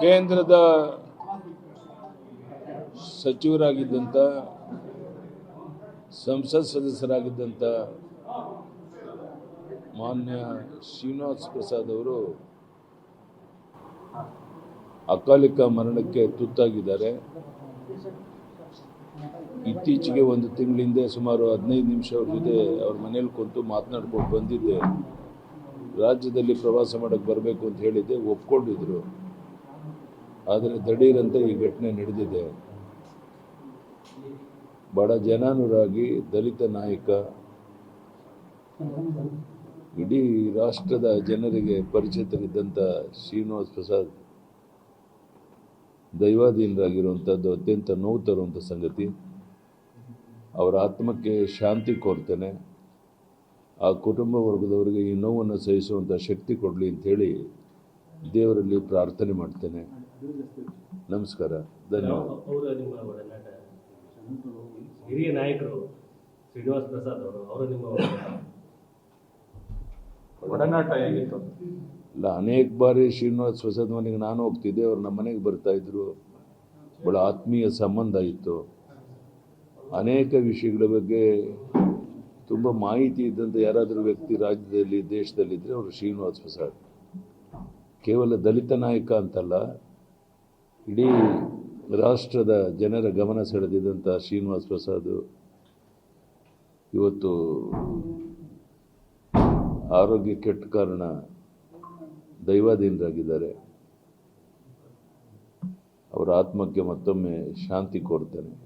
ಕೇಂದ್ರದ ಸಚಿವರಾಗಿದ್ದಂಥ ಸಂಸತ್ ಸದಸ್ಯರಾಗಿದ್ದಂಥ ಮಾನ್ಯ ಶ್ರೀನಿವಾಸ್ ಪ್ರಸಾದ್ ಅವರು ಅಕಾಲಿಕ ಮರಣಕ್ಕೆ ತುತ್ತಾಗಿದ್ದಾರೆ. ಇತ್ತೀಚೆಗೆ ಒಂದು ತಿಂಗಳ ಹಿಂದೆ ಸುಮಾರು 15 ನಿಮಿಷ ಅವ್ರ ಜೊತೆ ಅವ್ರ ಮನೇಲಿ ಕುಂತು ಮಾತನಾಡ್ಕೊಂಡು ಬಂದಿದ್ದೆ. ರಾಜ್ಯದಲ್ಲಿ ಪ್ರವಾಸ ಮಾಡೋಕ್ಕೆ ಬರಬೇಕು ಅಂತ ಹೇಳಿದ್ದೆ, ಒಪ್ಕೊಂಡಿದ್ರು. ಆದರೆ ದಿಢೀರಂತ ಈ ಘಟನೆ ನಡೆದಿದೆ. ಬಡ ಜನಾನುರಾಗಿ, ದಲಿತ ನಾಯಕ, ಇಡೀ ರಾಷ್ಟ್ರದ ಜನರಿಗೆ ಪರಿಚಿತರಿದ್ದಂಥ ಶ್ರೀನಿವಾಸ್ ಪ್ರಸಾದ್ ದೈವಾಧೀನರಾಗಿರುವಂಥದ್ದು ಅತ್ಯಂತ ನೋವು ತರುವಂಥ ಸಂಗತಿ. ಅವರ ಆತ್ಮಕ್ಕೆ ಶಾಂತಿ ಕೋರ್ತೇನೆ. ಆ ಕುಟುಂಬ ವರ್ಗದವರಿಗೆ ಈ ನೋವನ್ನು ಸಹಿಸುವಂಥ ಶಕ್ತಿ ಕೊಡಲಿ ಅಂಥೇಳಿ ದೇವರಲ್ಲಿ ಪ್ರಾರ್ಥನೆ ಮಾಡ್ತೇನೆ. ನಮಸ್ಕಾರ, ಧನ್ಯವಾದ. ಹಿರಿಯ ನಾಯಕರು ಶ್ರೀನಿವಾಸ್ ಪ್ರಸಾದ್ ಅವರು ನಿಮ್ಮ ಒಡನಾಟ ಹೇಗಿತ್ತು? ಇಲ್ಲ, ಅನೇಕ ಬಾರಿ ಶ್ರೀನಿವಾಸ್ ಪ್ರಸಾದ್ ಮನೆಗೆ ನಾನು ಹೋಗ್ತಿದ್ದೆ, ಅವ್ರು ನಮ್ಮ ಮನೆಗೆ ಬರ್ತಾಯಿದ್ರು. ಭಾಳ ಆತ್ಮೀಯ ಸಂಬಂಧ ಇತ್ತು. ಅನೇಕ ವಿಷಯಗಳ ಬಗ್ಗೆ ತುಂಬ ಮಾಹಿತಿ ಇದ್ದಂಥ ಯಾರಾದರೂ ವ್ಯಕ್ತಿ ರಾಜ್ಯದಲ್ಲಿ, ದೇಶದಲ್ಲಿದ್ದರೆ ಅವರು ಶ್ರೀನಿವಾಸ್ ಪ್ರಸಾದ್. ಕೇವಲ ದಲಿತ ನಾಯಕ ಅಂತಲ್ಲ, ಇಡೀ ರಾಷ್ಟ್ರದ ಜನರ ಗಮನ ಸೆಳೆದಿದ್ದಂಥ ಶ್ರೀನಿವಾಸ್ ಪ್ರಸಾದ್ ಇವತ್ತು ಆರೋಗ್ಯ ಕೆಟ್ಟ ಕಾರಣ ದೈವಾಧೀನರಾಗಿದ್ದಾರೆ. ಅವರ ಆತ್ಮಕ್ಕೆ ಮತ್ತೊಮ್ಮೆ ಶಾಂತಿ ಕೋರ್ತೇನೆ.